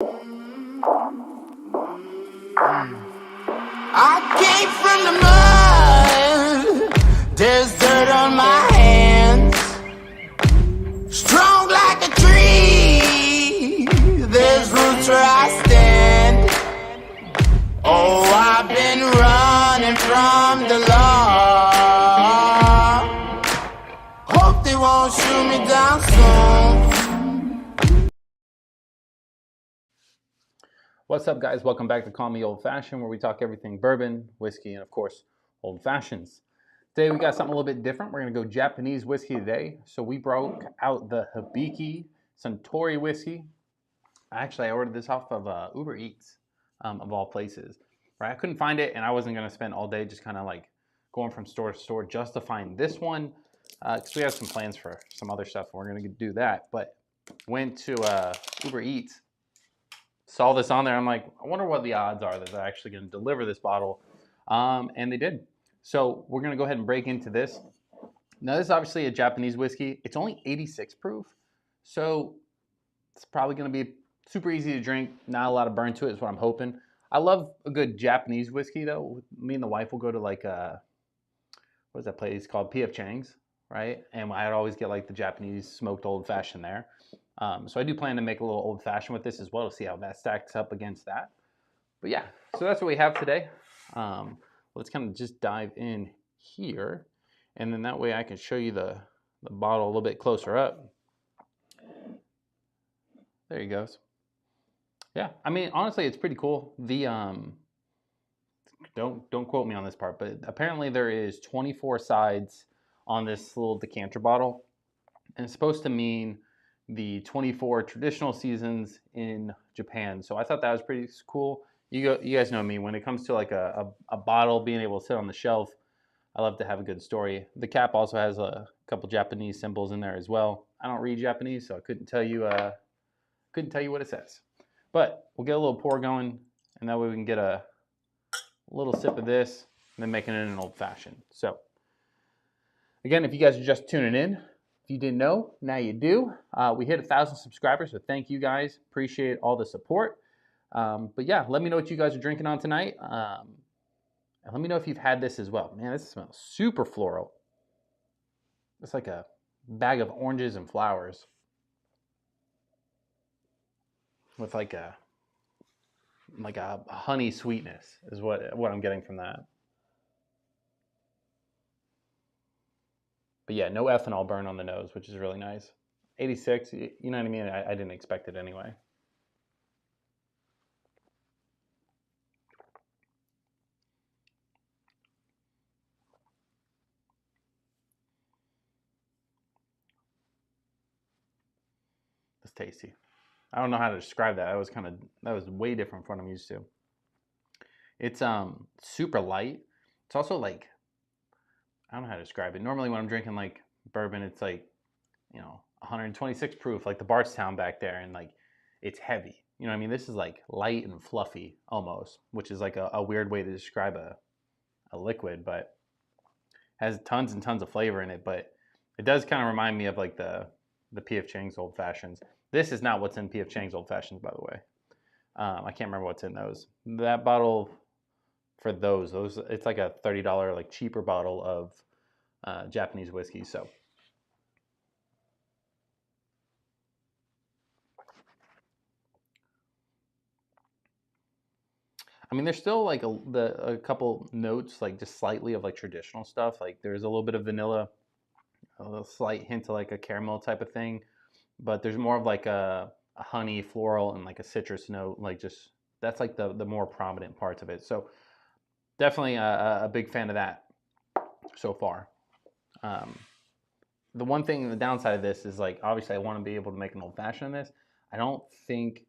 I came from the mud. There's dirt on my hands. Strong like a tree. There's roots where I stand. Oh, I've been running from the law. Hope they won't shoot me down soon. What's up, guys? Welcome back to Call Me Old Fashioned, where we talk everything bourbon, whiskey, and of course, old fashions. Today we got something a little bit different. We're going to go Japanese whiskey today. So we broke out the Hibiki Suntory whiskey. I ordered this off of Uber Eats, of all places. Right? I couldn't find it, and I wasn't going to spend all day just kind of like going from store to store just to find this one, because we have some plans for some other stuff, and we're going to do that. But went to Uber Eats. Saw this on there. I'm like, I wonder what the odds are that they're actually going to deliver this bottle. And they did. So we're going to go ahead and break into this. Now, this is obviously a Japanese whiskey. It's only 86 proof. So it's probably going to be super easy to drink. Not a lot of burn to it is what I'm hoping. I love a good Japanese whiskey, though. Me and the wife will go to like, what is that place called? P.F. Chang's, right? And I'd always get like the Japanese smoked old fashioned there. So I do plan to make a little old fashioned with this as well to see how that stacks up against that. But yeah, so that's what we have today. Let's kind of just dive in here. And then that way I can show you the bottle a little bit closer up. There he goes. Yeah, I mean, honestly, it's pretty cool. The don't quote me on this part, but apparently there is 24 sides on this little decanter bottle. And it's supposed to mean the 24 traditional seasons in Japan. So I thought that was pretty cool. You guys know me. When it comes to like a bottle being able to sit on the shelf, I love to have a good story. The cap also has a couple Japanese symbols in there as well. I don't read Japanese, so I couldn't tell you what it says. But we'll get a little pour going, and that way we can get a little sip of this, and then making it an old fashioned. So again, if you guys are just tuning in, if you didn't know, now you do. We hit 1,000 subscribers, so thank you guys. Appreciate all the support. But yeah, let me know what you guys are drinking on tonight. And let me know if you've had this as well. Man, this smells super floral. It's like a bag of oranges and flowers with like a honey sweetness is what I'm getting from that. But yeah, no ethanol burn on the nose, which is really nice. 86, you know what I mean? I didn't expect it anyway. It's tasty. I don't know how to describe that. That was way different from what I'm used to. It's super light. It's also like, I don't know how to describe it. Normally when I'm drinking like bourbon, it's like, 126 proof, like the Bardstown back there, and like it's heavy. You know what I mean? This is like light and fluffy almost, which is like a weird way to describe a liquid, but has tons and tons of flavor in it. But it does kind of remind me of like the P.F. Chang's Old Fashions. This is not what's in P.F. Chang's Old Fashions, by the way. I can't remember what's in those. That bottle for those it's like a $30 like cheaper bottle of Japanese whiskey. So I mean, there's still like a couple notes, like just slightly of like traditional stuff. Like there's a little bit of vanilla, a little slight hint of like a caramel type of thing, but there's more of like a honey, floral, and like a citrus note. Like just that's like the more prominent parts of it. So definitely a big fan of that so far. The one thing, the downside of this is like obviously I want to be able to make an old fashioned in this. I don't think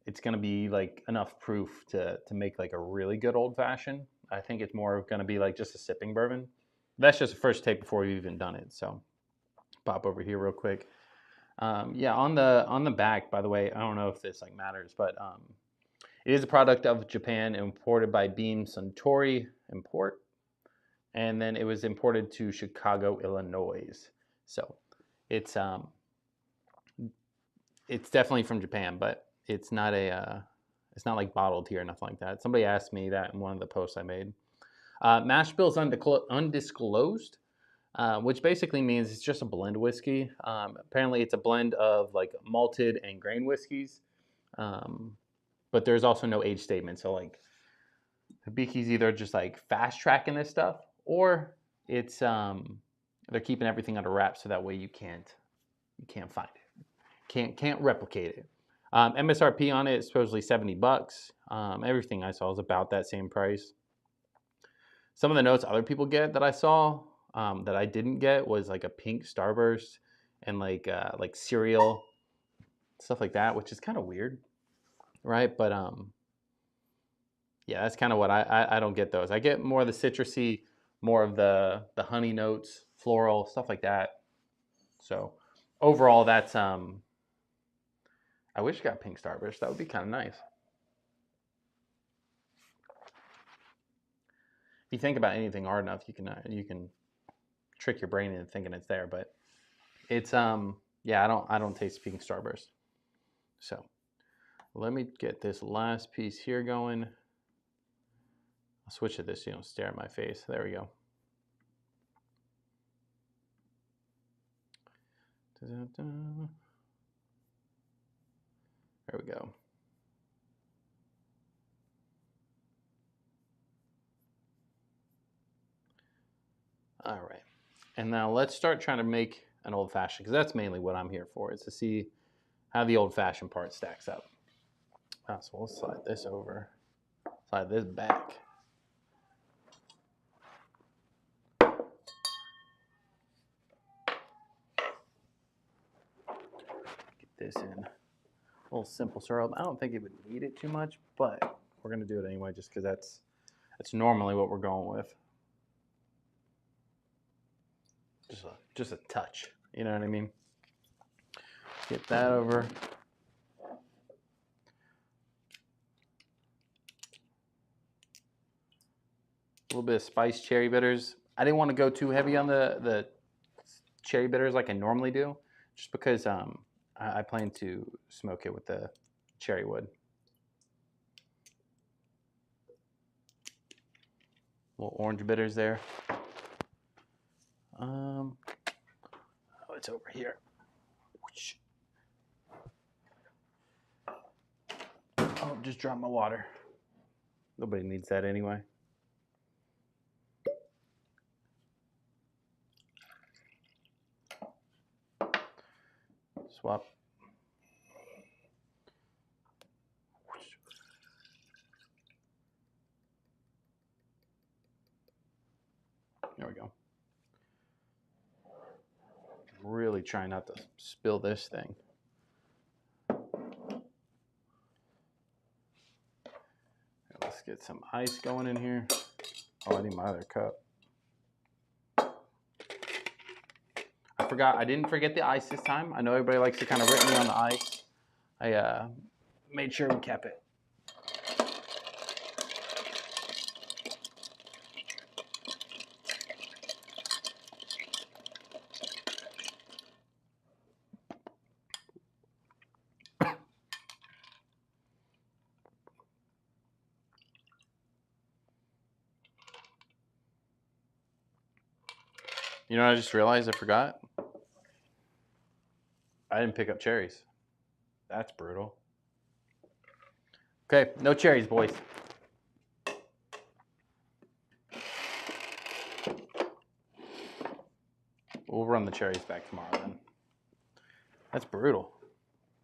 it's going to be like enough proof to make like a really good old fashioned. I think it's more going to be like just a sipping bourbon. That's just a first take before we've even done it. So pop over here real quick. Yeah, on the back, by the way, I don't know if this like matters, but it is a product of Japan, imported by Beam Suntory Import, and then it was imported to Chicago, Illinois. So it's definitely from Japan, but it's not like bottled here or nothing like that. Somebody asked me that in one of the posts I made. Mash bill's undisclosed, which basically means it's just a blend whiskey. Apparently, it's a blend of like malted and grain whiskeys, but there's also no age statement. So like, Hibiki's either just like fast tracking this stuff, or it's they're keeping everything under wraps so that way you can't find it, can't replicate it. MSRP on it is supposedly $70. Everything I saw is about that same price. Some of the notes other people get that I saw that I didn't get was like a pink starburst and like cereal, stuff like that, which is kind of weird, right? But yeah, that's kind of what I don't get those. I get more of the citrusy, more of the honey notes, floral, stuff like that. So overall, that's I wish I got pink starburst. That would be kind of nice. If you think about anything hard enough, you can trick your brain into thinking it's there. But it's yeah, I don't taste pink starburst. So let me get this last piece here going. I'll switch to this so you don't stare at my face. There we go. There we go. All right. And now let's start trying to make an old fashioned, because that's mainly what I'm here for, is to see how the old fashioned part stacks up. So we'll slide this over, slide this back. Get this in. A little simple syrup. I don't think it would need it too much, but we're going to do it anyway just because that's normally what we're going with. Just a touch, you know what I mean? Get that over. A little bit of spiced cherry bitters. I didn't want to go too heavy on the cherry bitters like I normally do, just because I plan to smoke it with the cherry wood. Little orange bitters there. Oh, it's over here. Oh, just dropped my water. Nobody needs that anyway. Swap. There we go. I'm really trying not to spill this thing. Let's get some ice going in here. Oh, I need my other cup. I didn't forget the ice this time. I know everybody likes to kind of rip me on the ice. I made sure we kept it. You know what I just realized I forgot? I didn't pick up cherries. That's brutal. Okay, no cherries, boys. We'll run the cherries back tomorrow then. That's brutal.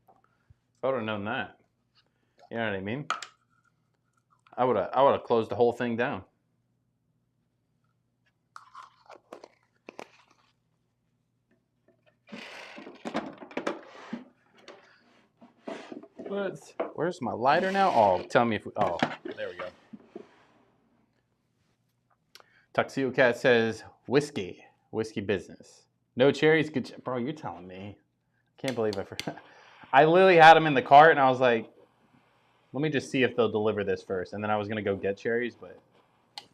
If I would have known that, you know what I mean? I would have closed the whole thing down. Where's my lighter now? Oh, tell me if oh, there we go. Tuxedo Cat says whiskey business. No cherries, good. Bro, you're telling me. Can't believe I forgot. I literally had them in the cart, and I was like, let me just see if they'll deliver this first. And then I was gonna go get cherries, but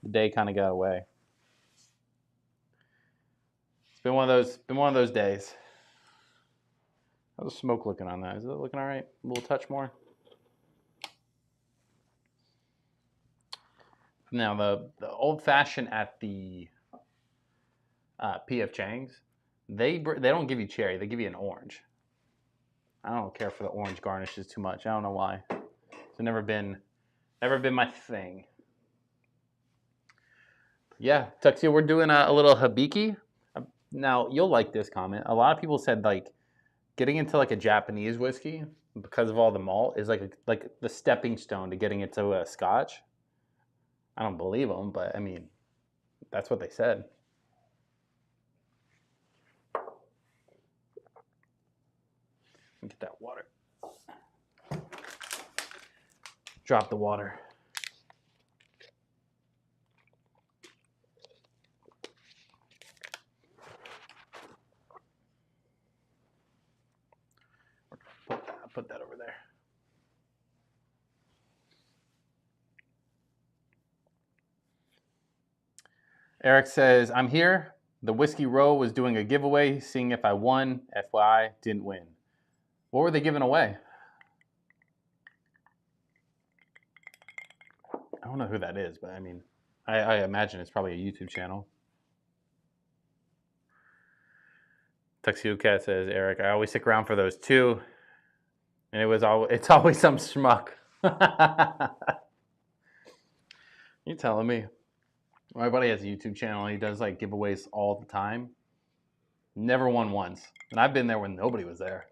the day kind of got away. It's been one of those days. How's the smoke looking on that? Is it looking all right? A little touch more? Now the old fashioned at the PF Chang's, they don't give you cherry. They give you an orange. I don't care for the orange garnishes too much. I don't know why. It's never been my thing. Yeah, Tuxio, we're doing a little Hibiki. Now you'll like this comment. A lot of people said like getting into like a Japanese whiskey because of all the malt is like the stepping stone to getting into a Scotch. I don't believe them, but I mean, that's what they said. Get that water. Drop the water. Put that over there. Eric says, I'm here. The Whiskey Row was doing a giveaway, seeing if I won. FYI, didn't win. What were they giving away? I don't know who that is, but I mean, I imagine it's probably a YouTube channel. Tuxedo Cat says, Eric, I always stick around for those too. And it's always some schmuck. You're telling me. My buddy has a YouTube channel. He does like giveaways all the time. Never won once. And I've been there when nobody was there.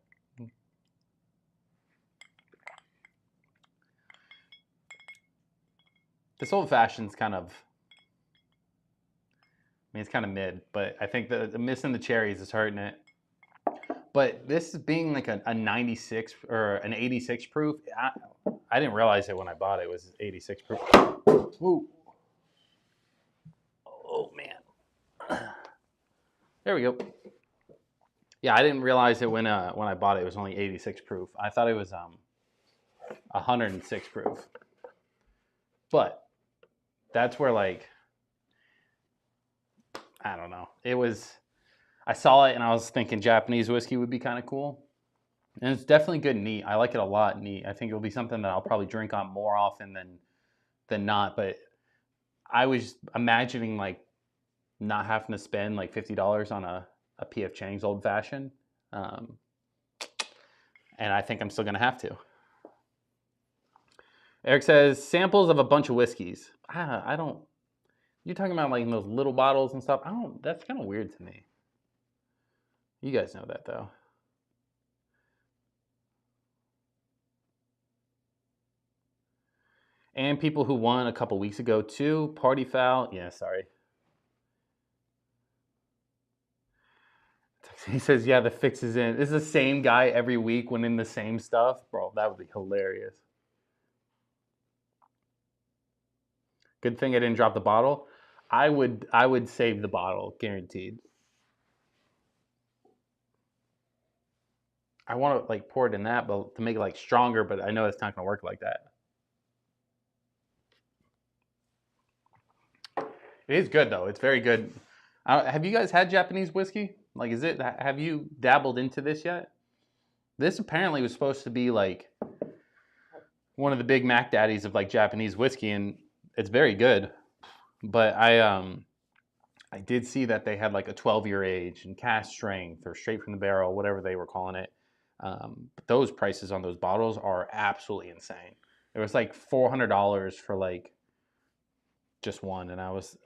This old fashioned's kind of, I mean, it's kind of mid, but I think the missing the cherries is hurting it. But this is being like a 96 or an 86 proof. I didn't realize it when I bought it. It was 86 proof. Ooh. Oh man. There we go. Yeah, I didn't realize it when I bought it. It was only 86 proof. I thought it was 106 proof. But that's where like I don't know. It was. I saw it and I was thinking Japanese whiskey would be kind of cool. And it's definitely good and neat. I like it a lot neat. I think it'll be something that I'll probably drink on more often than not. But I was imagining like not having to spend like $50 on a PF Chang's old fashioned. And I think I'm still going to have to. Eric says, samples of a bunch of whiskeys. I don't, you're talking about like in those little bottles and stuff. That's kind of weird to me. You guys know that though. And people who won a couple weeks ago too. Party foul. Yeah, sorry. He says, yeah, the fix is in. It's the same guy every week winning the same stuff. Bro, that would be hilarious. Good thing I didn't drop the bottle. I would save the bottle, guaranteed. I want to like pour it in that, but to make it like stronger, but I know it's not going to work like that. It is good though. It's very good. Have you guys had Japanese whiskey? Like, have you dabbled into this yet? This apparently was supposed to be like one of the big Mac Daddies of like Japanese whiskey, and it's very good. But I did see that they had like a 12-year age and cast strength or straight from the barrel, whatever they were calling it. But those prices on those bottles are absolutely insane. It was like $400 for like just one, and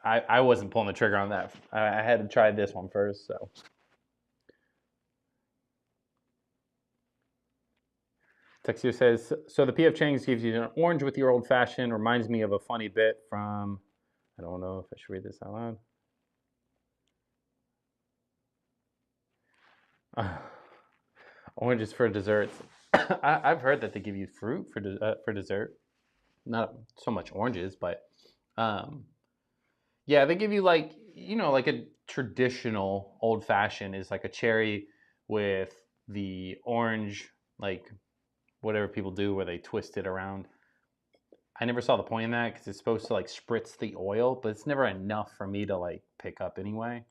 I wasn't pulling the trigger on that. I had to try this one first. So Texio says, so the PF Chang's gives you an orange with your old fashioned. Reminds me of a funny bit from, I don't know if I should read this out loud. Oranges for desserts. I've heard that they give you fruit for dessert. Not so much oranges, but yeah, they give you like, like a traditional old fashioned is like a cherry with the orange, like whatever people do where they twist it around. I never saw the point in that because it's supposed to like spritz the oil, but it's never enough for me to like pick up anyway.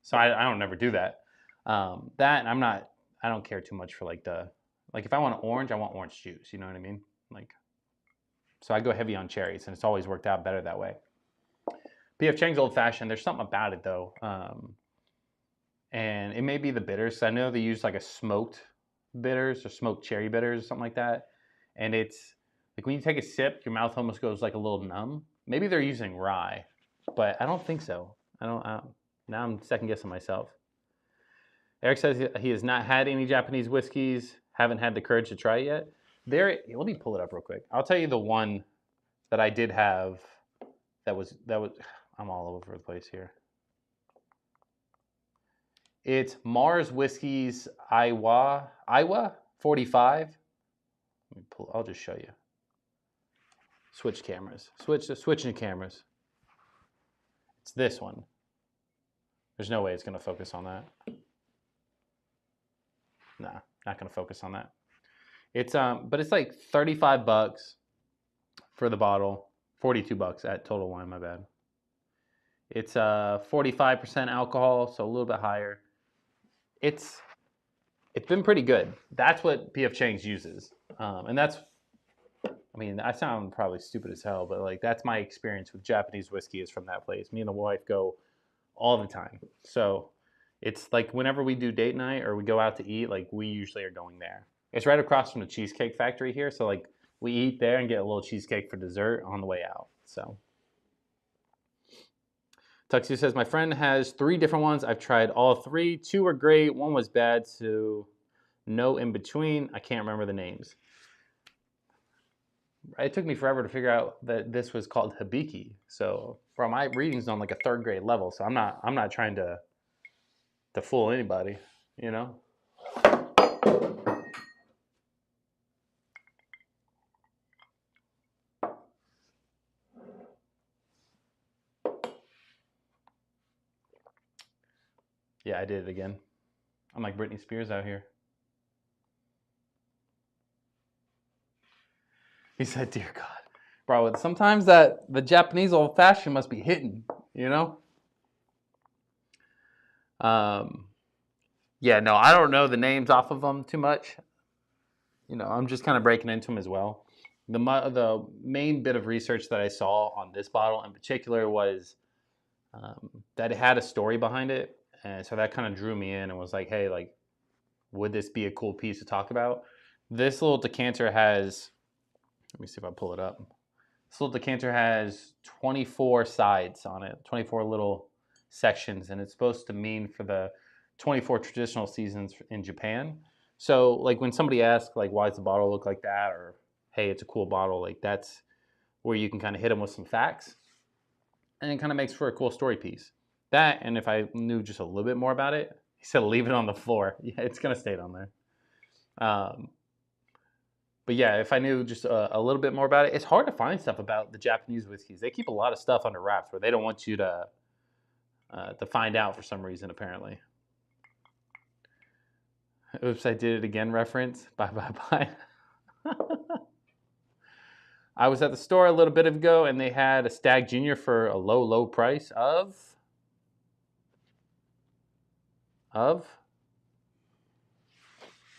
So I don't never do that. That and I don't care too much for like if I want orange, I want orange juice. You know what I mean? Like, so I go heavy on cherries, and it's always worked out better that way. P.F. Chang's Old Fashioned. There's something about it though, and it may be the bitters. I know they use like a smoked bitters or smoked cherry bitters or something like that, and it's like when you take a sip, your mouth almost goes like a little numb. Maybe they're using rye, but I don't think so. Now I'm second guessing myself. Eric says he has not had any Japanese whiskeys. Haven't had the courage to try it yet. Let me pull it up real quick. I'll tell you the one that I did have. That was. I'm all over the place here. It's Mars Whiskey's Iowa 45. I'll just show you. Switch cameras. Switching cameras. It's this one. There's no way it's going to focus on that. Nah, not going to focus on that. It's but it's like $35 for the bottle. $42 at Total Wine, my bad. It's 45% alcohol, so a little bit higher. It's been pretty good. That's what P.F. Chang's uses, and that's. I mean, I sound probably stupid as hell, but like that's my experience with Japanese whiskey is from that place. Me and the wife go all the time, so it's like whenever we do date night or we go out to eat, like we usually are going there. It's right across from the Cheesecake Factory here, so like we eat there and get a little cheesecake for dessert on the way out. So. Tuxedo says, my friend has 3 different ones. I've tried all 3. 2 were great. 1 was bad, so no in between. I can't remember the names. It took me forever to figure out that this was called Hibiki. So for my readings on like a 3rd grade level, so I'm not trying to fool anybody, you know? Yeah, I did it again. I'm like Britney Spears out here. He said, dear God. Bro, sometimes that the Japanese old fashioned must be hitting, you know? Yeah, no, I don't know the names off of them too much. You know, I'm just kind of breaking into them as well. The main bit of research that I saw on this bottle in particular was that it had a story behind it. And so that kind of drew me in and was like, hey, like, would this be a cool piece to talk about? This little decanter has, let me see if I pull it up. This little decanter has 24 sides on it, 24 little sections, and it's supposed to mean for the 24 traditional seasons in Japan. So, like, when somebody asks, like, why does the bottle look like that? Or, hey, it's a cool bottle, like, that's where you can kind of hit them with some facts. And it kind of makes for a cool story piece. That, and if I knew just a little bit more about it, he said leave it on the floor. Yeah, it's going to stay down there. But yeah, if I knew just a little bit more about it, it's hard to find stuff about the Japanese whiskeys. They keep a lot of stuff under wraps where they don't want you to find out for some reason, apparently. Oops, I did it again reference. Bye, bye, bye. I was at the store a little bit ago, and they had a Stag Junior for a low, low price of...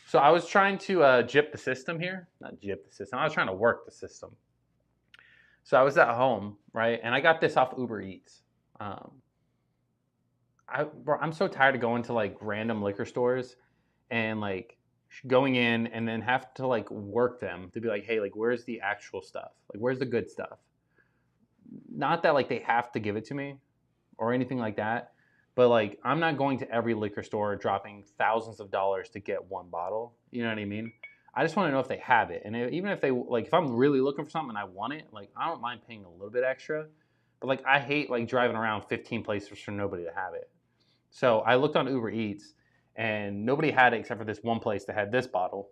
So I was trying to jip the system here. Not jip the system. I was trying to work the system. So I was at home, right? And I got this off Uber Eats. I'm so tired of going to like random liquor stores and like going in and then have to like work them to be like, hey, like where's the actual stuff? Like where's the good stuff? Not that like they have to give it to me or anything like that. But like, I'm not going to every liquor store dropping thousands of dollars to get one bottle. You know what I mean? I just want to know if they have it. And even if they, like, if I'm really looking for something and I want it, like, I don't mind paying a little bit extra. But like, I hate like driving around 15 places for nobody to have it. So I looked on Uber Eats and nobody had it except for this one place that had this bottle.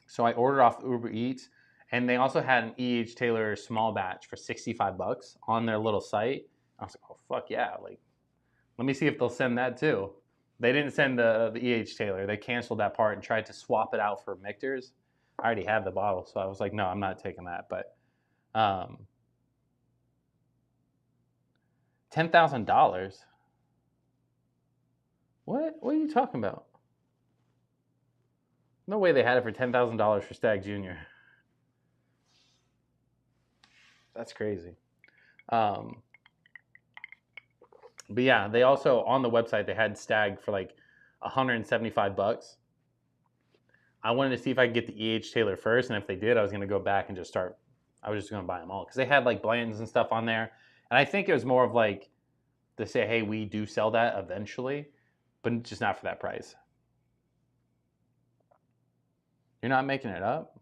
So I ordered off Uber Eats, and they also had an E.H. Taylor small batch for $65 on their little site. I was like, oh, fuck yeah. Like, let me see if they'll send that too. They didn't send the E.H. Taylor. They canceled that part and tried to swap it out for Michter's. I already have the bottle, so I was like, no, I'm not taking that. But $10,000? What are you talking about? No way they had it for $10,000 for Stag Junior. That's crazy. But yeah, they also on the website they had Stag for like $175. I wanted to see if I could get the EH Taylor first, and if they did, I was going to go back and just start. I was just going to buy them all because they had like Bland's and stuff on there, and I think it was more of like to say, hey, we do sell that eventually, but just not for that price. You're not making it up.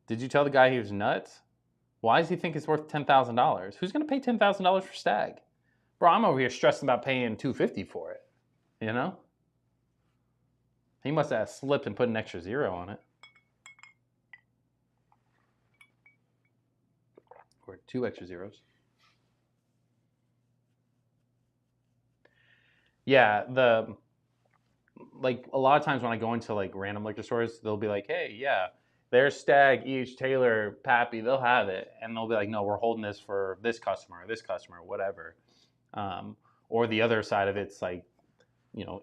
Did you tell the guy he was nuts? Why does he think it's worth $10,000? Who's going to pay $10,000 for Stag? Bro, I'm over here stressing about paying $250 for it. You know? He must have slipped and put an extra zero on it. Or 2 extra zeros. Yeah, like a lot of times when I go into like random liquor stores, they'll be like, hey, yeah, there's Stag, E.H. Taylor, Pappy, they'll have it. And they'll be like, no, we're holding this for this customer, whatever. Or the other side of it's like,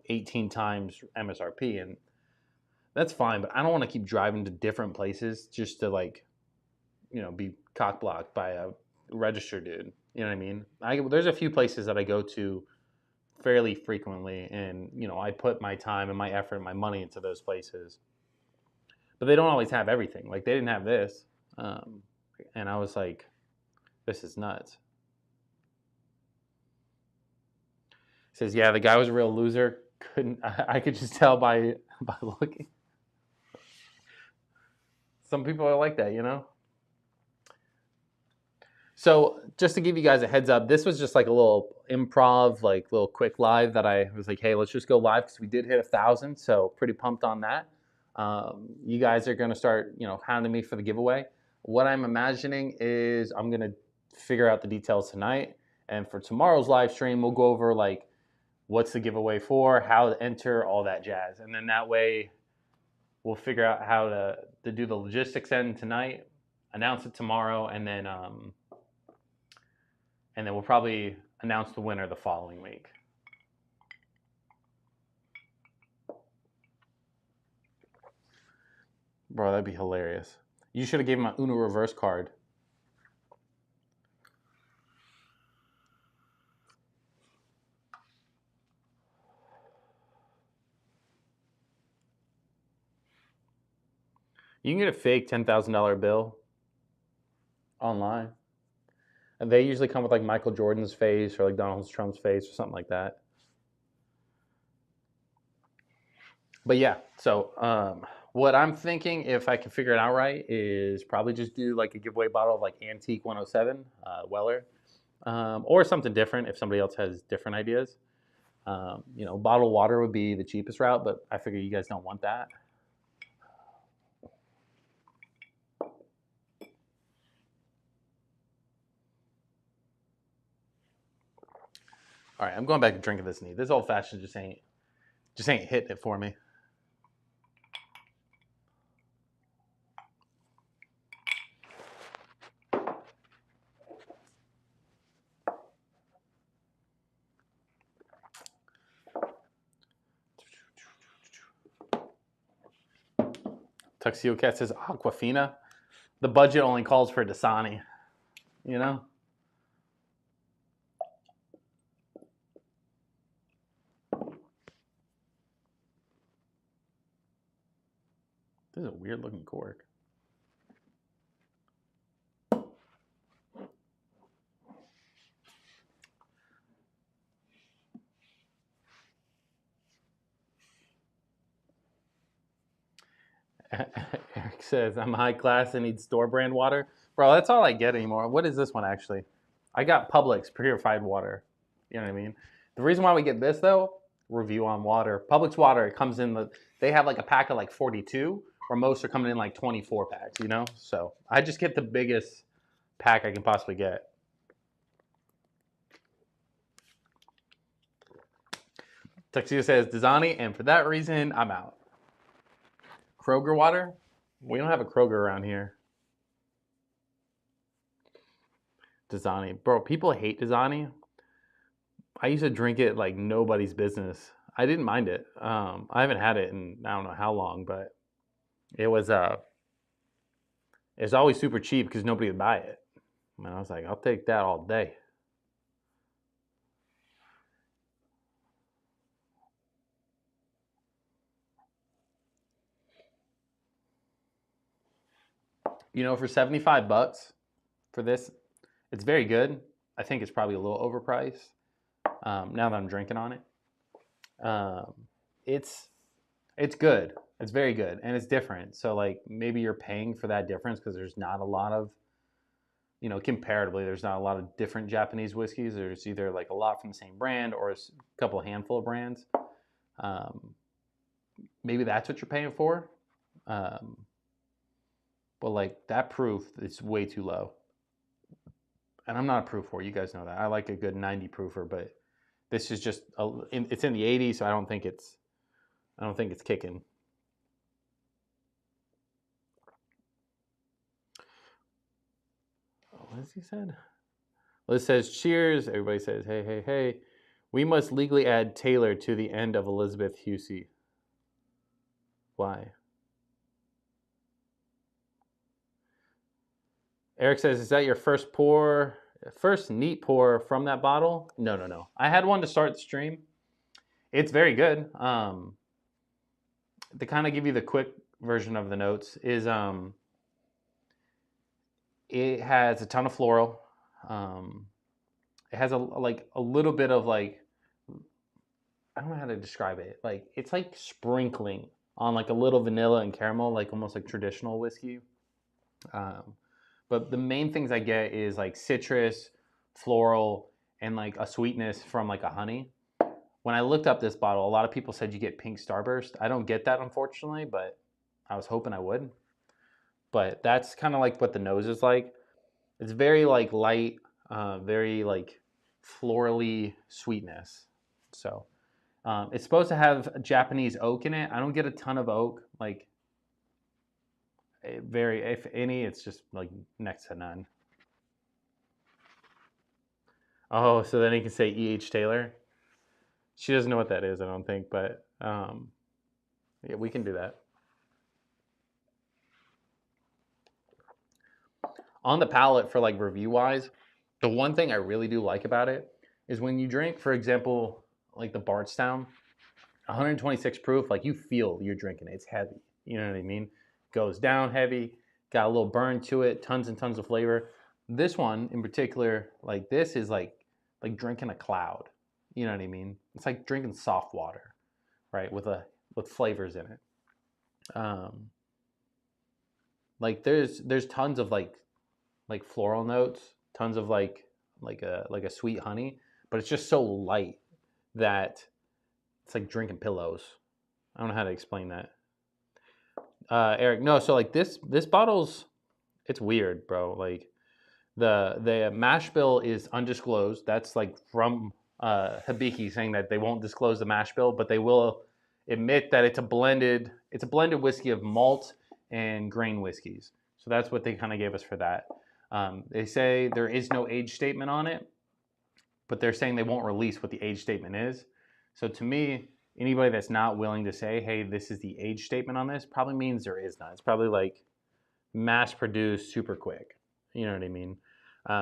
18 times MSRP. And that's fine, but I don't want to keep driving to different places just to like, be cock blocked by a registered dude. You know what I mean? There's a few places that I go to fairly frequently, and I put my time and my effort and my money into those places, but they don't always have everything. Like they didn't have this, and I was like, this is nuts. He says, yeah, the guy was a real loser. I could just tell by looking. Some people are like that, So just to give you guys a heads up, this was just like a little improv, like little quick live that I was like, hey, let's just go live because we did hit 1,000. So pretty pumped on that. You guys are going to start, hounding me for the giveaway. What I'm imagining is I'm going to figure out the details tonight. And for tomorrow's live stream, we'll go over like what's the giveaway for, how to enter, all that jazz. And then that way we'll figure out how to do the logistics end tonight, announce it tomorrow, and then we'll probably announce the winner the following week. Bro, that'd be hilarious. You should have gave him an Uno reverse card. You can get a fake $10,000 bill online. And they usually come with like Michael Jordan's face or like Donald Trump's face or something like that. But yeah, so what I'm thinking, if I can figure it out right, is probably just do like a giveaway bottle of like Antique 107 Weller, or something different if somebody else has different ideas. Bottled water would be the cheapest route, but I figure you guys don't want that. All right, I'm going back to drinking this neat. This old fashioned just ain't hitting it for me. Tuxedo Cat says Aquafina. The budget only calls for Dasani, This is a weird looking cork. Eric says, I'm high class and need store brand water. Bro, that's all I get anymore. What is this one actually? I got Publix purified water. You know what I mean? The reason why we get this though, review on water. Publix water, it comes in they have like a pack of like 42, where most are coming in like 24 packs, So I just get the biggest pack I can possibly get. Tuxedo says Dasani, and for that reason, I'm out. Kroger water? We don't have a Kroger around here. Dasani. Bro, people hate Dasani. I used to drink it like nobody's business. I didn't mind it. I haven't had it in I don't know how long, but it was always super cheap because nobody would buy it. And I was like, I'll take that all day. You know, for 75 bucks for this, it's very good. I think it's probably a little overpriced now that I'm drinking on it. It's good. It's very good, and it's different. So like maybe you're paying for that difference because there's not a lot of, you know, comparatively, there's not a lot of different Japanese whiskeys. There's either like a lot from the same brand or a couple handful of brands. Maybe that's what you're paying for. But like that proof is way too low. And I'm not a proof whore. You guys know that. I like a good 90 proofer, but this is just it's in the 80s, so I don't think it's kicking. What has he said? Liz says, cheers. Everybody says, hey, hey, hey. We must legally add Taylor to the end of Elizabeth Husey. Why? Eric says, is that your first neat pour from that bottle? No. I had one to start the stream. It's very good. To kind of give you the quick version of the notes is it has a ton of floral. It has a little bit of like, I don't know how to describe it. Like it's like sprinkling on like a little vanilla and caramel, like almost like traditional whiskey. But the main things I get is like citrus, floral, and like a sweetness from like a honey. When I looked up this bottle, a lot of people said you get pink starburst. I don't get that, unfortunately, but I was hoping I would. But that's kind of like what the nose is like. It's very like light, very like florally sweetness. So it's supposed to have Japanese oak in it. I don't get a ton of oak. Like if any, it's just like next to none. Oh, so then he can say E.H. Taylor. She doesn't know what that is, I don't think, but yeah, we can do that. On the palate for like review wise, the one thing I really do like about it is when you drink, for example, like the Bardstown, 126 proof, like you feel you're drinking it. It's heavy. You know what I mean? Goes down heavy, got a little burn to it, tons and tons of flavor. This one in particular, like this is like drinking a cloud. You know what I mean? It's like drinking soft water, right? With flavors in it. Like there's tons of like floral notes, tons of like a sweet honey, but it's just so light that it's like drinking pillows. I don't know how to explain that. Eric, no, so like this bottle's, it's weird, bro. Like the mash bill is undisclosed. That's like from Hibiki saying that they won't disclose the mash bill, but they will admit that it's a blended whiskey of malt and grain whiskeys. So that's what they kind of gave us for that. They say there is no age statement on it, but they're saying they won't release what the age statement is. So to me, anybody that's not willing to say, hey, this is the age statement on this, probably means there is none. It's probably like mass produced super quick. You know what I mean?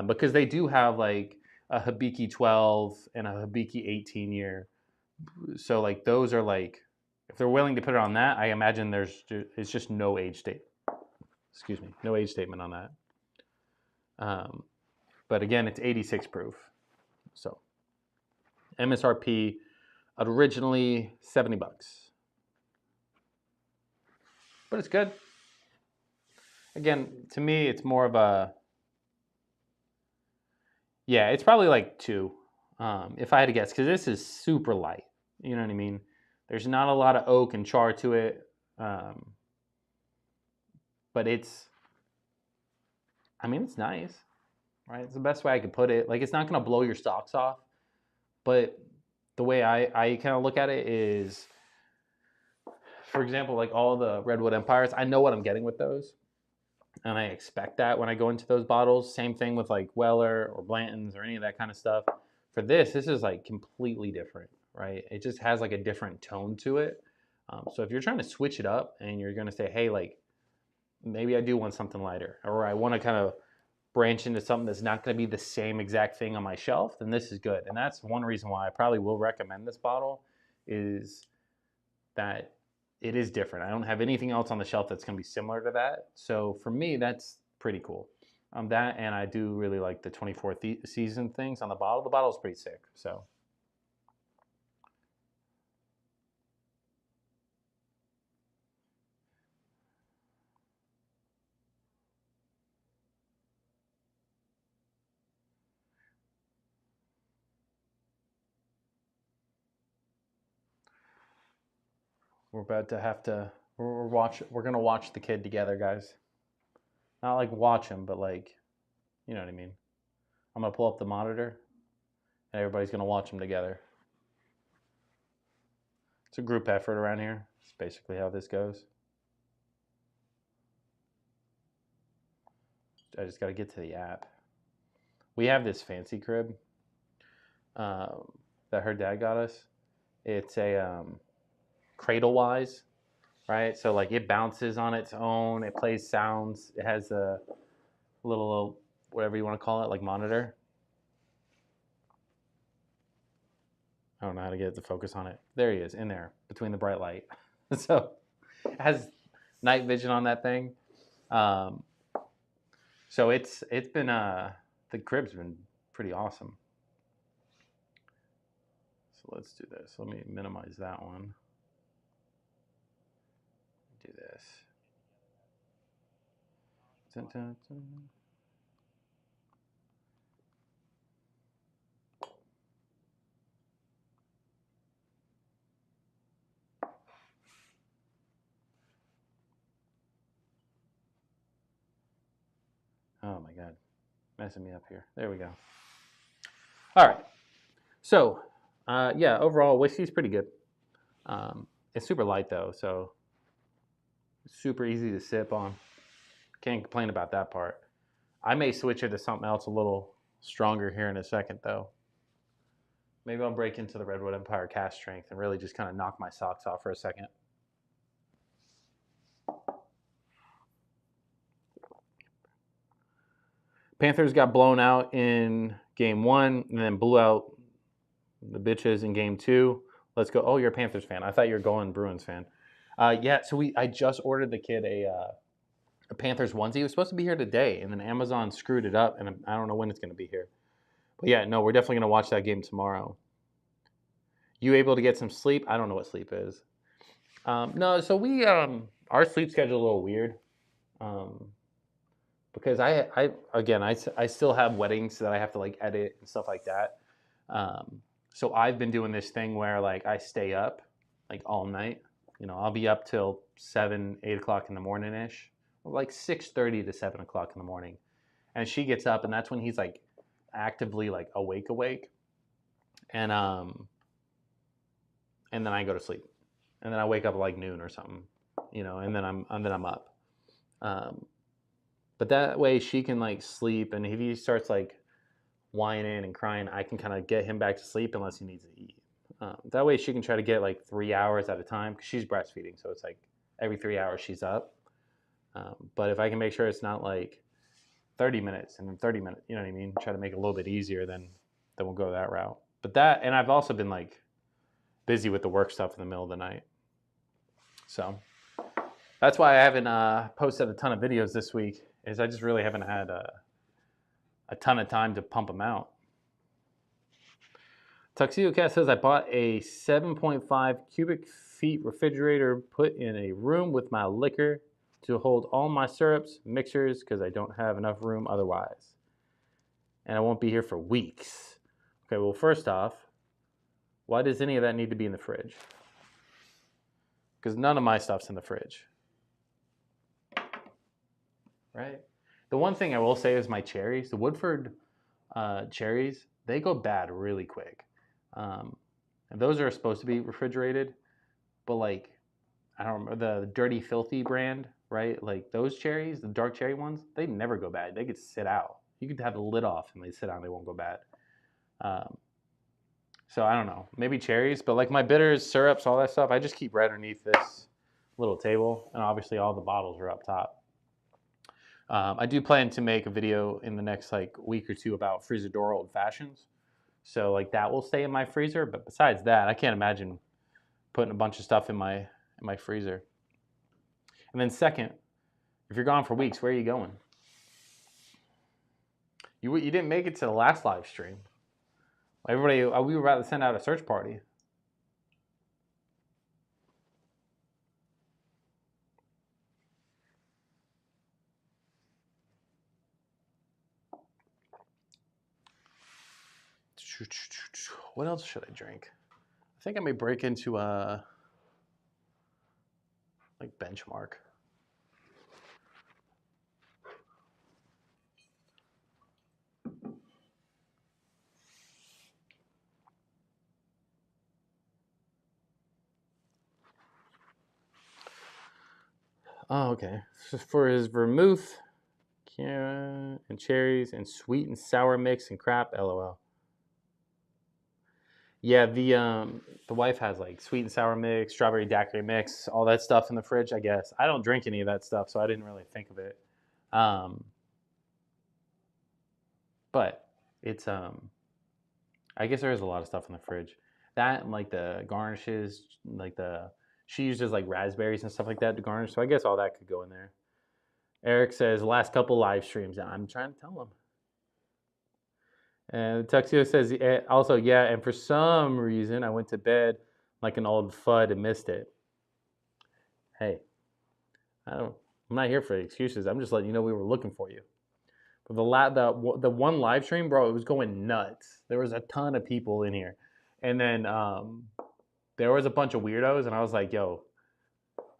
Because they do have like a Hibiki 12 and a Hibiki 18 year. So like those are like, if they're willing to put it on that, I imagine it's just no age statement. Excuse me, no age statement on that. But again, it's 86 proof. So MSRP originally $70. But it's good. Again, to me, it's more of a, yeah, it's probably like 2, if I had to guess, because this is super light. You know what I mean? There's not a lot of oak and char to it, but it's nice, right? It's the best way I could put it. Like, it's not going to blow your socks off, but the way I kind of look at it is, for example, like all the Redwood Empires, I know what I'm getting with those. And I expect that when I go into those bottles. Same thing with like Weller or Blanton's or any of that kind of stuff. For this is like completely different, right? It just has like a different tone to it. So if you're trying to switch it up and you're going to say, hey, like maybe I do want something lighter, or I want to kind of branch into something that's not going to be the same exact thing on my shelf, then this is good. And that's one reason why I probably will recommend this bottle, is that it is different. I don't have anything else on the shelf that's going to be similar to that. So for me, that's pretty cool. That, and I do really like the 24th season things on the bottle. The bottle is pretty sick. So we're about to have to we're gonna watch the kid together, guys. Not like watch him, but like, you know what I mean. I'm gonna pull up the monitor, and everybody's gonna watch him together. It's a group effort around here. It's basically how this goes. I just got to get to the app. We have this fancy crib that her dad got us. It's a cradle-wise, right? So like it bounces on its own. It plays sounds. It has a little, whatever you want to call it, like monitor. I don't know how to get the focus on it. There he is, in there, between the bright light. So it has night vision on that thing. So it's been the crib's been pretty awesome. So let's do this. Let me minimize that one. Do this. Dun, dun, dun. Oh my God, messing me up here. There we go. All right. So, yeah, overall, whiskey's pretty good. It's super light though, so super easy to sip on. Can't complain about that part. I may switch it to something else a little stronger here in a second though. Maybe I'll break into the Redwood Empire cask strength and really just kind of knock my socks off for a second. Panthers got blown out in game 1 and then blew out the bitches in game 2. Let's go. Oh, you're a Panthers fan. I thought you were going Bruins fan. Yeah, so I just ordered the kid a Panthers onesie. It was supposed to be here today, and then Amazon screwed it up, and I don't know when it's going to be here. But yeah, no, we're definitely going to watch that game tomorrow. You able to get some sleep? I don't know what sleep is. No, so we our sleep schedule is a little weird. Because I still have weddings that I have to like edit and stuff like that. So I've been doing this thing where like I stay up like all night. You know, I'll be up till 7, 8 o'clock in the morning ish, like 6:30 to 7 o'clock in the morning, and she gets up, and that's when he's like actively like awake, and then I go to sleep, and then I wake up at like noon or something, you know, and then I'm up. But that way she can like sleep, and if he starts like whining and crying, I can kind of get him back to sleep unless he needs to eat. That way she can try to get like 3 hours at a time because she's breastfeeding, so it's like every 3 hours she's up. But if I can make sure it's not like 30 minutes and then 30 minutes, you know what I mean? Try to make it a little bit easier, then we'll go that route. But that, and I've also been like busy with the work stuff in the middle of the night. So that's why I haven't posted a ton of videos this week, is I just really haven't had a ton of time to pump them out. Tuxedo Cat says, I bought a 7.5 cubic feet refrigerator put in a room with my liquor to hold all my syrups, mixers, because I don't have enough room otherwise. And I won't be here for weeks. Okay, well, first off, why does any of that need to be in the fridge? Because none of my stuff's in the fridge. Right? The one thing I will say is my cherries, the Woodford cherries, they go bad really quick. And those are supposed to be refrigerated, but like, I don't remember the Dirty Filthy brand, right? Like those cherries, the dark cherry ones, they never go bad. They could sit out. You could have the lid off and they sit out, they won't go bad. So I don't know, maybe cherries, but like my bitters, syrups, all that stuff, I just keep right underneath this little table, and obviously all the bottles are up top. I do plan to make a video in the next like week or two about freezer door old fashions. So like that will stay in my freezer, but besides that, I can't imagine putting a bunch of stuff in my in my freezer. And then second, if you're gone for weeks, where are you going? You didn't make it to the last live stream. Everybody, we were about to send out a search party. What else should I drink? I think I may break into like Benchmark. Oh, okay. So for his vermouth, and cherries, and sweet and sour mix and crap, LOL. Yeah, the wife has like sweet and sour mix, strawberry daiquiri mix, all that stuff in the fridge. I guess I don't drink any of that stuff, so I didn't really think of it. But it's I guess there is a lot of stuff in the fridge. That and like the garnishes, like she uses like raspberries and stuff like that to garnish. So I guess all that could go in there. Eric says last couple live streams. I'm trying to tell him. And Tuxedo says also, yeah, and for some reason I went to bed like an old FUD and missed it. Hey, I'm not here for excuses. I'm just letting you know we were looking for you. But the one live stream, bro, it was going nuts. There was a ton of people in here. And then there was a bunch of weirdos, and I was like, yo,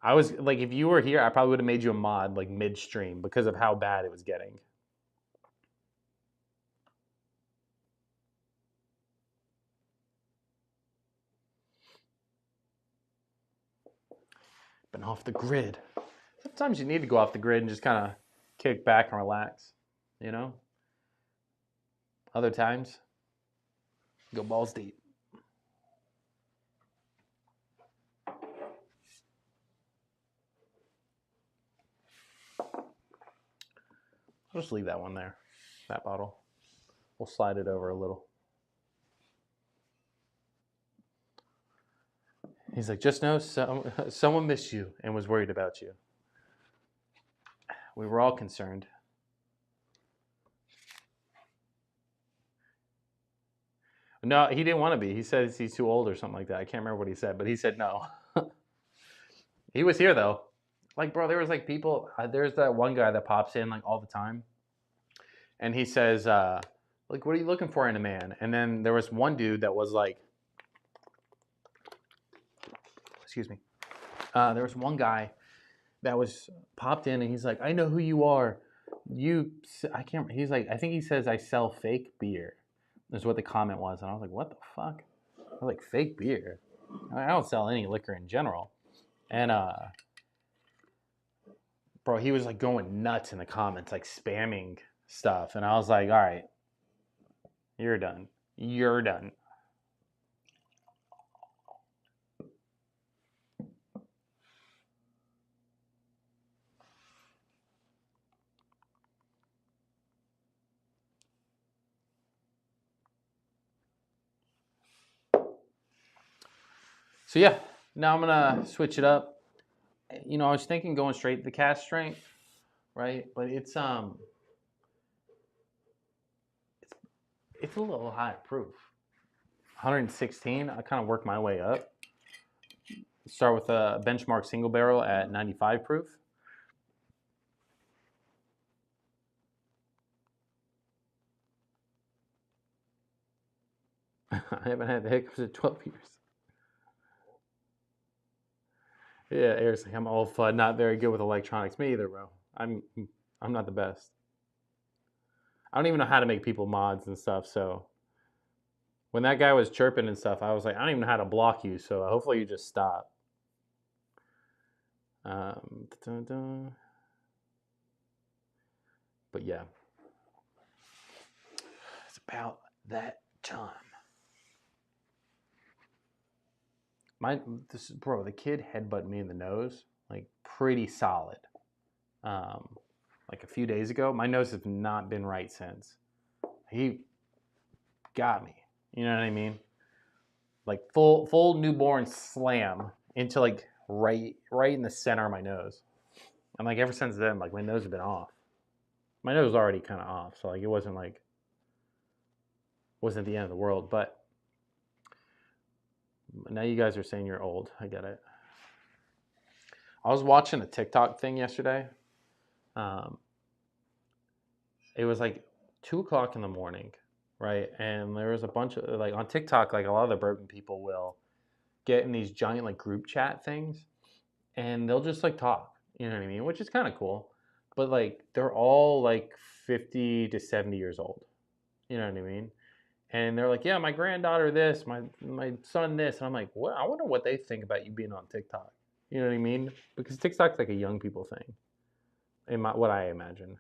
I was like, if you were here, I probably would have made you a mod like midstream because of how bad it was getting. Been off the grid. Sometimes you need to go off the grid and just kind of kick back and relax, you know? Other times, go balls deep. I'll just leave that one there, that bottle. We'll slide it over a little. He's like, just know someone missed you and was worried about you. We were all concerned. No, he didn't want to be. He says he's too old or something like that. I can't remember what he said, but he said no. He was here though. Like, bro, there was like people. There's that one guy that pops in like all the time, and he says, like, what are you looking for in a man? And then there was one dude that was like, excuse me. There was one guy that was popped in, and he's like, I know who you are. I can't. He's like, I think he says I sell fake beer. Is what the comment was, and I was like, what the fuck? I was like, fake beer. I don't sell any liquor in general. And bro, he was like going nuts in the comments, like spamming stuff, and I was like, all right, you're done. You're done. So yeah, now I'm gonna switch it up. You know, I was thinking going straight to the cast strength, right? But it's a little high proof. 116. I kind of work my way up. Start with a benchmark single barrel at 95 proof. I haven't had the hiccups in 12 years. Yeah, Eric's like, I'm old FUD, not very good with electronics. Me either, bro. I'm not the best. I don't even know how to make people mods and stuff. So when that guy was chirping and stuff, I was like, I don't even know how to block you. So hopefully you just stop. But yeah, it's about that time. Bro, the kid headbutted me in the nose, like pretty solid. Like a few days ago, my nose has not been right since. He got me. You know what I mean? Like full newborn slam into like right in the center of my nose. And like ever since then, like my nose has been off. My nose was already kind of off, so like it wasn't the end of the world. But now you guys are saying you're old. I get it. I was watching a TikTok thing yesterday. It was like 2:00 in the morning, right? And there was a bunch of like on TikTok, like a lot of the bourbon people will get in these giant like group chat things, and they'll just like talk. You know what I mean? Which is kind of cool. But like they're all like 50 to 70 years old. You know what I mean? And they're like, yeah, my granddaughter this, my son this, and I'm like, what? I wonder what they think about you being on TikTok. You know what I mean? Because TikTok's like a young people thing, what I imagine.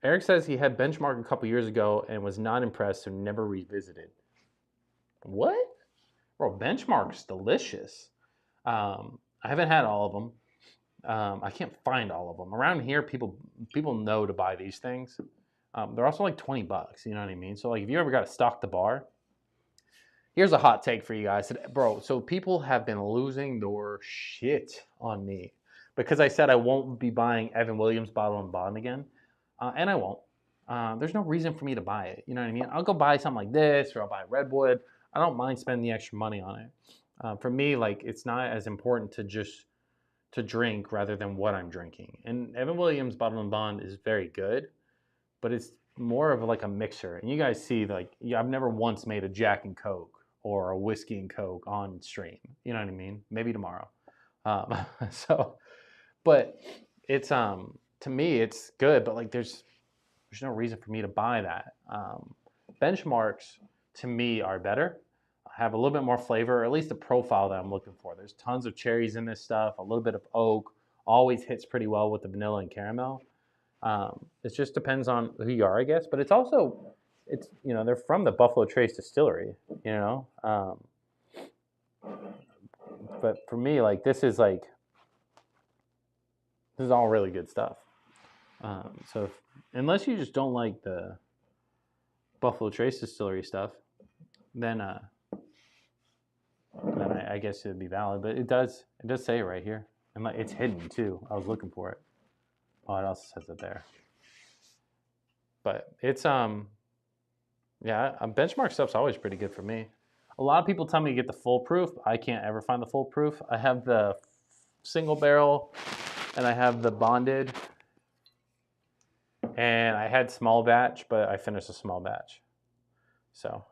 Eric says he had Benchmark a couple years ago and was not impressed, so never revisited. What? Bro, Benchmark's delicious. I haven't had all of them. I can't find all of them around here. People know to buy these things. They're also like $20. You know what I mean? So like, if you ever got to stock the bar, here's a hot take for you guys, bro. So people have been losing their shit on me because I said I won't be buying Evan Williams Bottle and Bond again, and I won't. There's no reason for me to buy it. You know what I mean? I'll go buy something like this, or I'll buy Redwood. I don't mind spending the extra money on it. For me, like it's not as important to drink rather than what I'm drinking. And Evan Williams Bottle and Bond is very good, but it's more of like a mixer. And you guys see, like, I've never once made a Jack and Coke or a whiskey and Coke on stream. You know what I mean? Maybe tomorrow. But it's to me it's good, but like there's no reason for me to buy that. Benchmarks to me are better, have a little bit more flavor, or at least the profile that I'm looking for. There's tons of cherries in this stuff, a little bit of oak, always hits pretty well with the vanilla and caramel. It just depends on who you are, I guess. But it's they're from the Buffalo Trace Distillery, you know. But for me, like this is all really good stuff. So unless you just don't like the Buffalo Trace Distillery stuff, then I guess it would be valid. But it does say it right here, and like it's hidden too. I was looking for it. Oh, it also says it there. But it's Benchmark stuff's always pretty good for me. A lot of people tell me to get the full proof. I can't ever find the full proof. I have the single barrel, and I have the bonded, and I had small batch, but I finished a small batch. So.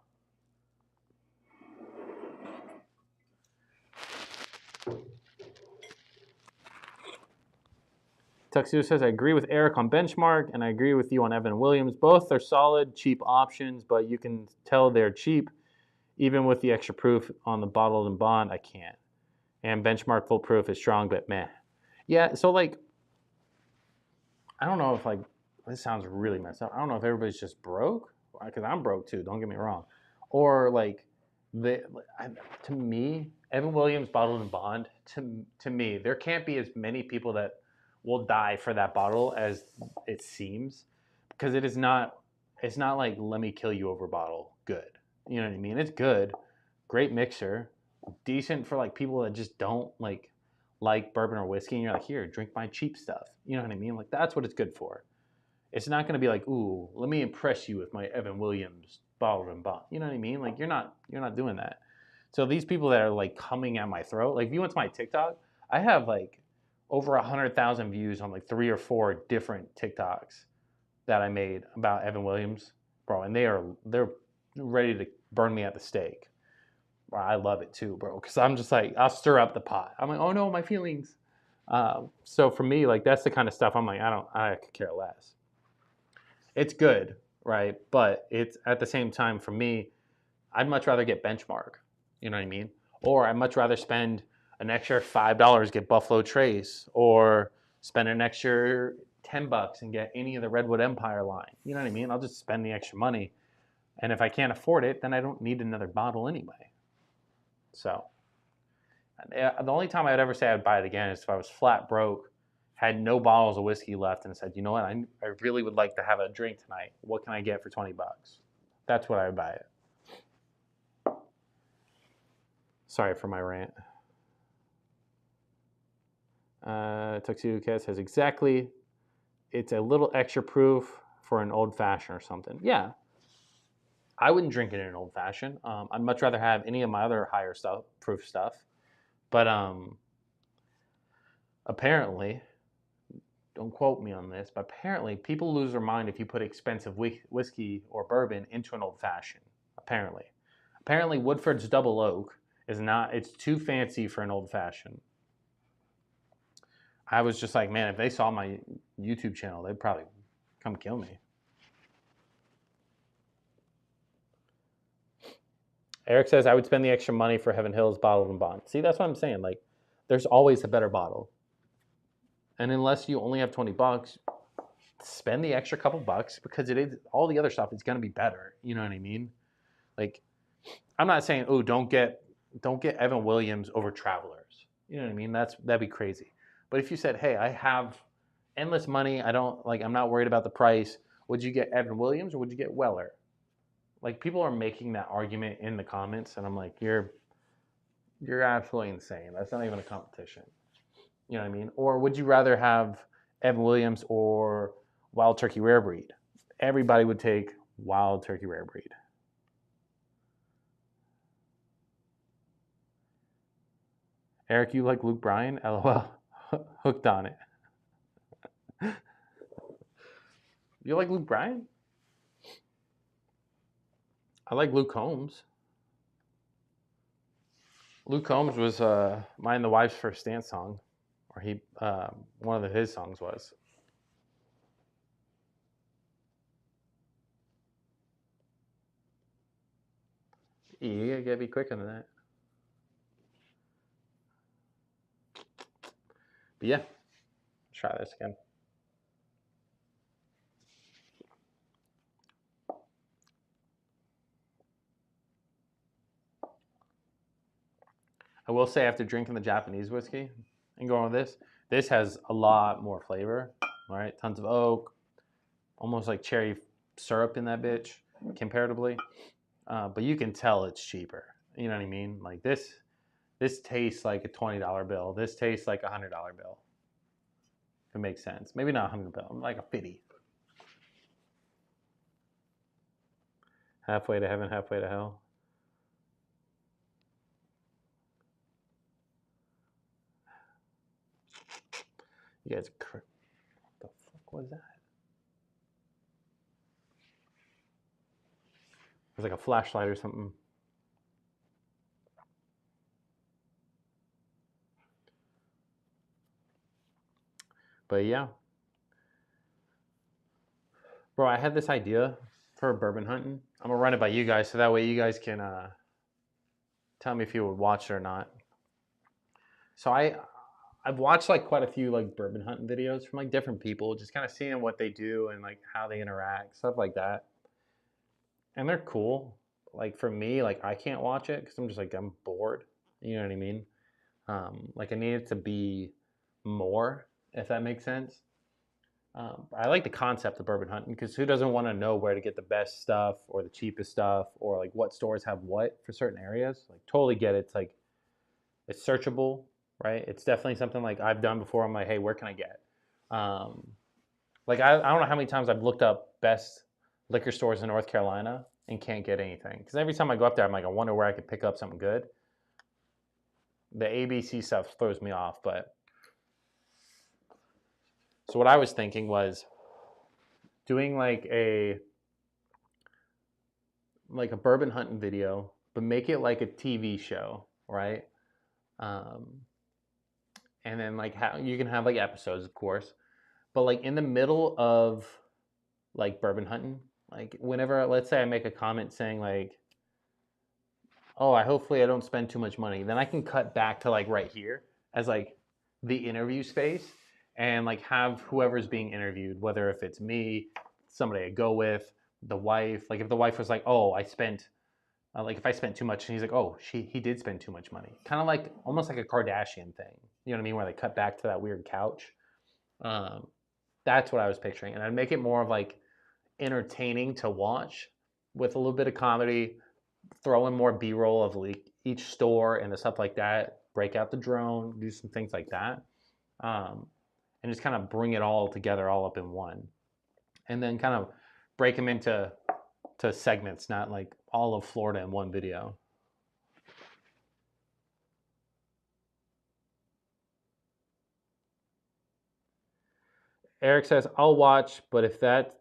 Tuxedo says, I agree with Eric on Benchmark, and I agree with you on Evan Williams. Both are solid, cheap options, but you can tell they're cheap. Even with the extra proof on the bottled and bond, I can't. And Benchmark full proof is strong, but meh. Yeah, so like, I don't know if like, this sounds really messed up. I don't know if everybody's just broke, because I'm broke too, don't get me wrong. Or like, to me, Evan Williams bottled and bond, to me, there can't be as many people that will die for that bottle as it seems, because it's not like let me kill you over bottle good. You know what I mean? It's good, great mixer, decent for like people that just don't like bourbon or whiskey, and you're like, here, drink my cheap stuff. You know what I mean? Like that's what it's good for. It's not going to be like, ooh, let me impress you with my Evan Williams bottled and bond. You know what I mean? Like you're not doing that. So these people that are like coming at my throat, like if you went to my TikTok, I have like over 100,000 views on like 3 or 4 different TikToks that I made about Evan Williams, bro, and they're ready to burn me at the stake. Bro, I love it too, bro, because I'm just like, I'll stir up the pot. I'm like, oh no, my feelings. So for me, like that's the kind of stuff I'm like, I could care less. It's good, right? But it's at the same time for me, I'd much rather get Benchmark. You know what I mean? Or I'd much rather spend an extra $5, get Buffalo Trace, or spend an extra $10 and get any of the Redwood Empire line. You know what I mean? I'll just spend the extra money. And if I can't afford it, then I don't need another bottle anyway. So the only time I'd ever say I'd buy it again is if I was flat broke, had no bottles of whiskey left, and said, you know what, I really would like to have a drink tonight. What can I get for $20? That's what I would buy it. Sorry for my rant. Tuxedo Cat says exactly. It's a little extra proof for an old fashioned or something. Yeah, I wouldn't drink it in an old fashioned. I'd much rather have any of my other higher proof stuff. But apparently, don't quote me on this, but apparently people lose their mind if you put expensive whiskey or bourbon into an old fashioned. Apparently, Woodford's Double Oak is not. It's too fancy for an old fashioned. I was just like, man, if they saw my YouTube channel, they'd probably come kill me. Eric says, I would spend the extra money for Heaven Hill's bottled and bond. See, that's what I'm saying. Like, there's always a better bottle. And unless you only have $20, spend the extra couple bucks because it is all the other stuff is going to be better. You know what I mean? Like, I'm not saying, oh, don't get Evan Williams over Travelers. You know what I mean? That'd be crazy. But if you said, hey, I have endless money, I'm not worried about the price, would you get Evan Williams or would you get Weller? Like, people are making that argument in the comments, and I'm like, you're absolutely insane. That's not even a competition. You know what I mean? Or would you rather have Evan Williams or Wild Turkey Rare Breed? Everybody would take Wild Turkey Rare Breed. Eric, you like Luke Bryan? LOL. Hooked on it. You like Luke Bryan? I like Luke Combs. Luke Combs was mine and the wife's first dance song, or one of his songs was. You gotta be quicker than that. But yeah, let's try this again. I will say, after drinking the Japanese whiskey and going with this has a lot more flavor. All right, tons of oak, almost like cherry syrup in that bitch, comparatively. But you can tell it's cheaper. You know what I mean? Like this tastes like a $20 bill. This tastes like a $100 bill. If it makes sense. Maybe not a $100 bill, like a 50. Halfway to heaven, halfway to hell. You guys, what the fuck was that? It was like a flashlight or something. But yeah. Bro, I had this idea for bourbon hunting. I'm going to run it by you guys so that way you guys can tell me if you would watch it or not. So I've watched like quite a few like bourbon hunting videos from like different people, just kind of seeing what they do and like how they interact, stuff like that. And they're cool. Like for me, like I can't watch it because I'm just like, I'm bored. You know what I mean? Like I need it to be more, if that makes sense. I like the concept of bourbon hunting because who doesn't want to know where to get the best stuff or the cheapest stuff or like what stores have what for certain areas? Like totally get it. It's like, it's searchable, right? It's definitely something like I've done before. I'm like, hey, where can I get? Like I don't know how many times I've looked up best liquor stores in North Carolina and can't get anything. Because every time I go up there, I'm like, I wonder where I could pick up something good. The ABC stuff throws me off, but so what I was thinking was doing like a bourbon hunting video, but make it like a TV show, right? And then like how you can have like episodes, of course, but like in the middle of like bourbon hunting, like whenever, let's say I make a comment saying like, oh, hopefully I don't spend too much money, then I can cut back to like right here as like the interview space and like have whoever's being interviewed, whether if it's me, somebody I go with, the wife, like if the wife was like, oh, I spent, like if I spent too much and he's like, oh, he did spend too much money. Kind of like, almost like a Kardashian thing. You know what I mean? Where they cut back to that weird couch. That's what I was picturing. And I'd make it more of like entertaining to watch with a little bit of comedy, throw in more B-roll of like each store and the stuff like that, break out the drone, do some things like that, and just kind of bring it all together, all up in one, and then kind of break them into segments, not like all of Florida in one video. Eric says, "I'll watch, but if that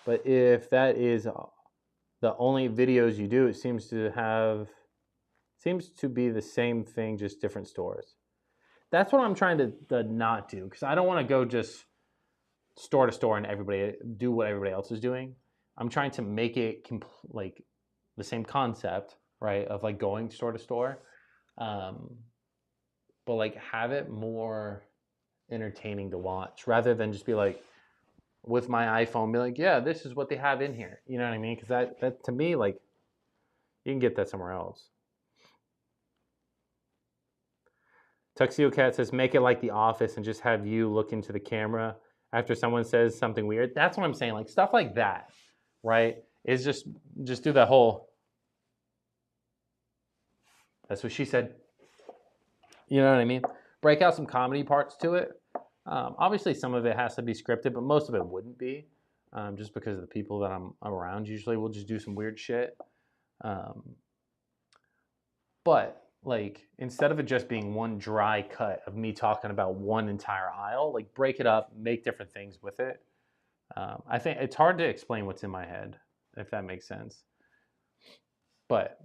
is the only videos you do, it seems to be the same thing, just different stores." That's what I'm trying to not do, because I don't want to go just store to store and everybody do what everybody else is doing. I'm trying to make it like the same concept, right? Of like going store to store, but like have it more entertaining to watch rather than just be like with my iPhone, be like, yeah, this is what they have in here. You know what I mean? Because that to me, like, you can get that somewhere else. Tuxedo Cat says, make it like The Office and just have you look into the camera after someone says something weird. That's what I'm saying. Like stuff like that, right? Is just do the whole. That's what she said. You know what I mean? Break out some comedy parts to it. Obviously, some of it has to be scripted, but most of it wouldn't be, just because of the people that I'm around. Usually, we'll just do some weird shit. But like, instead of it just being one dry cut of me talking about one entire aisle, like break it up, make different things with it. I think it's hard to explain what's in my head, if that makes sense. But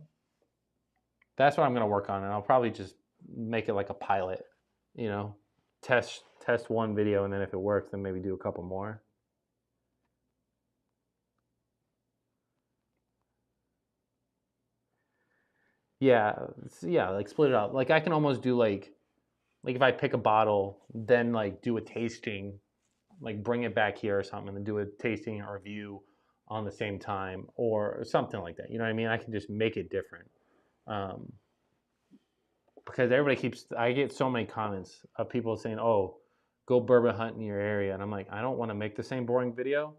that's what I'm going to work on, and I'll probably just make it like a pilot, you know, test one video, and then if it works, then maybe do a couple more. Yeah, like split it up. Like I can almost do like if I pick a bottle, then like do a tasting, like bring it back here or something, and then do a tasting or review on the same time or something like that. You know what I mean? I can just make it different. Because I get so many comments of people saying, "Oh, go bourbon hunt in your area," and I'm like, I don't want to make the same boring video,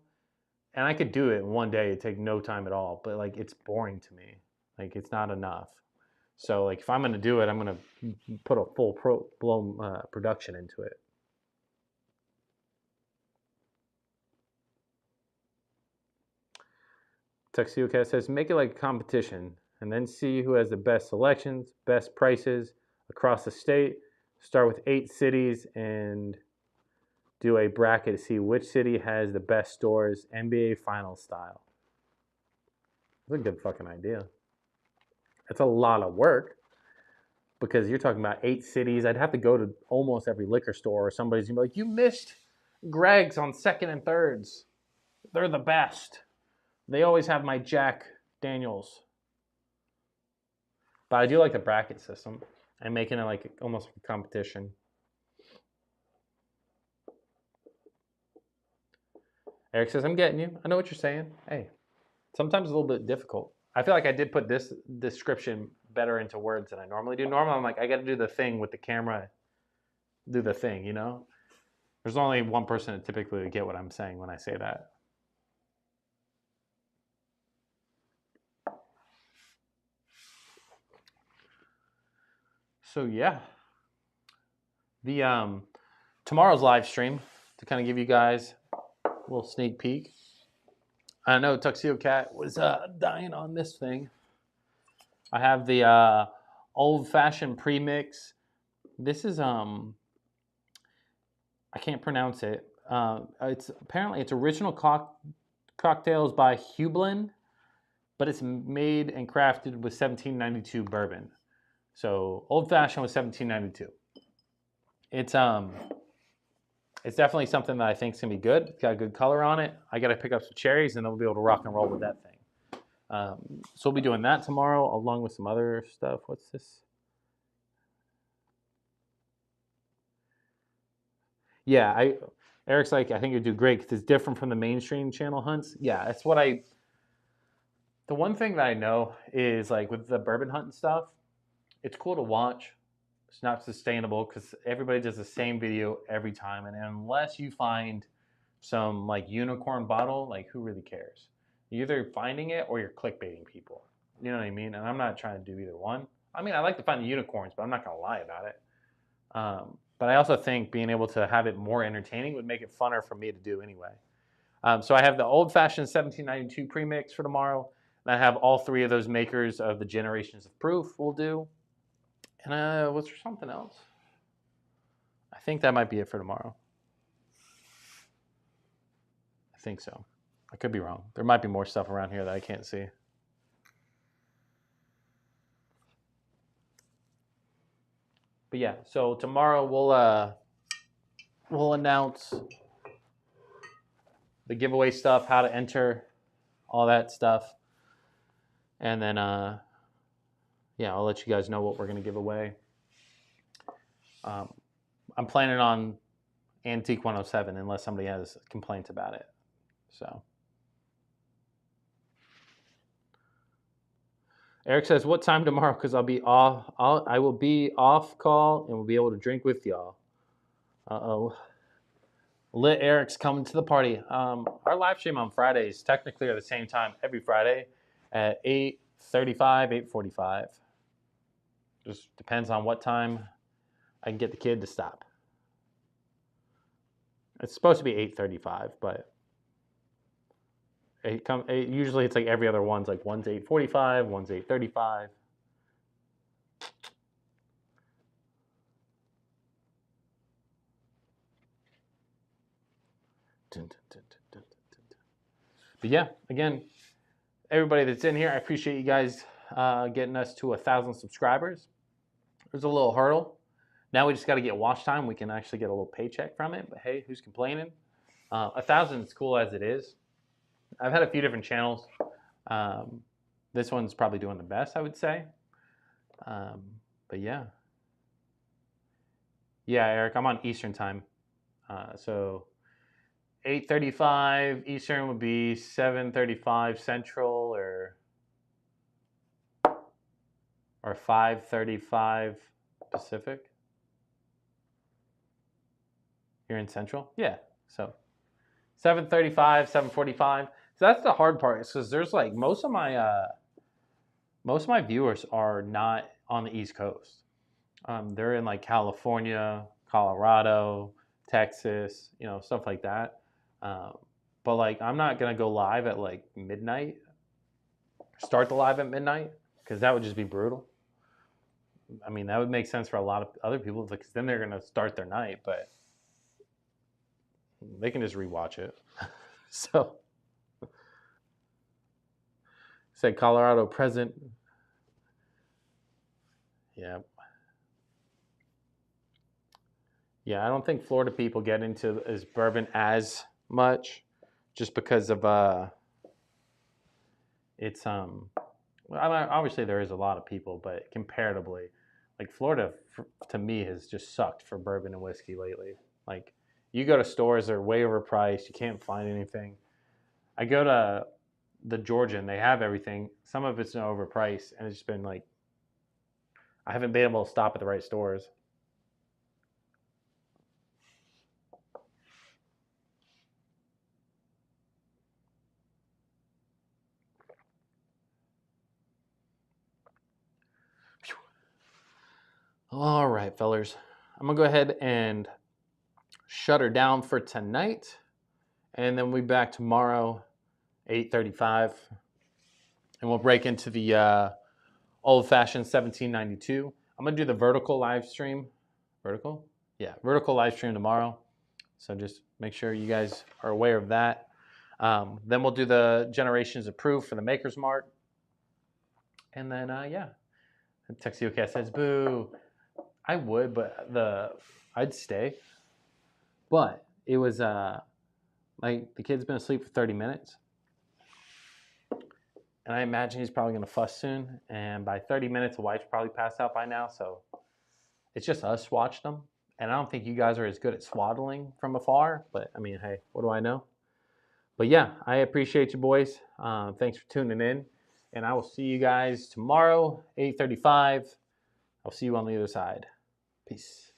and I could do it in one day. It take no time at all, but like it's boring to me. Like it's not enough. So like if I'm gonna do it, I'm gonna put a full blown production into it. Tuxedo Cat says, make it like a competition and then see who has the best selections, best prices across the state. Start with 8 cities and do a bracket to see which city has the best stores, NBA Finals style. That's a good fucking idea. It's a lot of work because you're talking about 8 cities. I'd have to go to almost every liquor store, or somebody's gonna be like, you missed Greg's on 2nd and 3rds. They're the best. They always have my Jack Daniels. But I do like the bracket system and making it like almost a competition. Eric says, I'm getting you. I know what you're saying. Hey, sometimes it's a little bit difficult. I feel like I did put this description better into words than I normally do. Normally, I'm like, I got to do the thing with the camera, do the thing, you know? There's only one person that typically get what I'm saying when I say that. So yeah, the tomorrow's live stream, to kind of give you guys a little sneak peek. I know Tuxedo Cat was dying on this thing. I have the old fashioned premix. This is I can't pronounce it. It's original cocktails by Hublin, but it's made and crafted with 1792 bourbon. So old fashioned was 1792. It's definitely something that I think is gonna be good. It's got a good color on it. I got to pick up some cherries, and then we'll be able to rock and roll with that thing. So we'll be doing that tomorrow, along with some other stuff. What's this? Yeah, Eric's like, I think you'd do great because it's different from the mainstream channel hunts. Yeah, that's what the one thing that I know is like with the bourbon hunting stuff, it's cool to watch. It's not sustainable because everybody does the same video every time. And unless you find some like unicorn bottle, like who really cares? You're either finding it or you're clickbaiting people. You know what I mean? And I'm not trying to do either one. I mean, I like to find the unicorns, but I'm not going to lie about it. But I also think being able to have it more entertaining would make it funner for me to do anyway. So I have the old-fashioned 1792 premix for tomorrow. And I have all three of those makers of the Generations of Proof we'll do. And was there something else? I think that might be it for tomorrow. I think so. I could be wrong. There might be more stuff around here that I can't see. But yeah, so tomorrow we'll announce the giveaway stuff, how to enter, all that stuff. And then yeah, I'll let you guys know what we're going to give away. I'm planning on Antique 107 unless somebody has complaints about it. So Eric says, what time tomorrow? Because I'll be off. I will be off call and we'll be able to drink with y'all. Uh-oh. Lit Eric's coming to the party. Our live stream on Fridays technically are the same time every Friday at 8:35, 8:45. Just depends on what time I can get the kid to stop. It's supposed to be 8:35, but usually it's like every other one's like one's 8:45, one's 8:35. But yeah, again, everybody that's in here, I appreciate you guys getting us to 1,000 subscribers. There's a little hurdle. Now we just got to get watch time. We can actually get a little paycheck from it. But hey, who's complaining? 1,000 is cool as it is. I've had a few different channels. This one's probably doing the best, I would say. But yeah. Yeah, Eric, I'm on Eastern time. So 8:35 Eastern would be 7:35 Central or 5:35 Pacific. You're in Central? Yeah. So 7:35, 7:45. So that's the hard part, because there's like most of my viewers are not on the East Coast. They're in like California, Colorado, Texas, stuff like that. But like I'm not gonna go live at like midnight. Start the live at midnight, because that would just be brutal. I mean, that would make sense for a lot of other people, because then they're gonna start their night, but they can just rewatch it. So, said Colorado present. Yeah. Yeah, I don't think Florida people get into as bourbon as much, just because of it's obviously there is a lot of people, but comparatively, like Florida to me has just sucked for bourbon and whiskey lately. Like you go to stores, they're way overpriced. You can't find anything. I go to the Georgian, they have everything. Some of it's overpriced, and it's just been like I haven't been able to stop at the right stores. All right, fellers. I'm going to go ahead and shut her down for tonight. And then we'll be back tomorrow, 8:35. And we'll break into the old-fashioned 1792. I'm going to do the vertical live stream. Vertical? Yeah, vertical live stream tomorrow. So just make sure you guys are aware of that. Then we'll do the Generations of Proof for the Maker's Mark. And then, yeah. Texiocat says, boo. I would, but I'd stay. But it was like the kid's been asleep for 30 minutes. And I imagine he's probably going to fuss soon. And by 30 minutes, the wife's probably passed out by now. So it's just us watching them. And I don't think you guys are as good at swaddling from afar. But, I mean, hey, what do I know? But, yeah, I appreciate you, boys. Thanks for tuning in. And I will see you guys tomorrow, 8:35. I'll see you on the other side. Peace.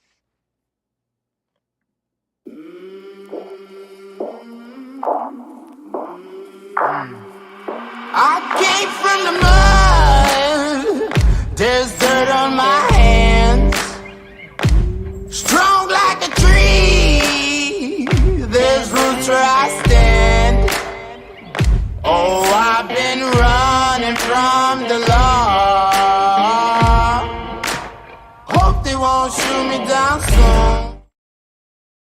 I came from the mud. from the law. Hope they won't shoot me down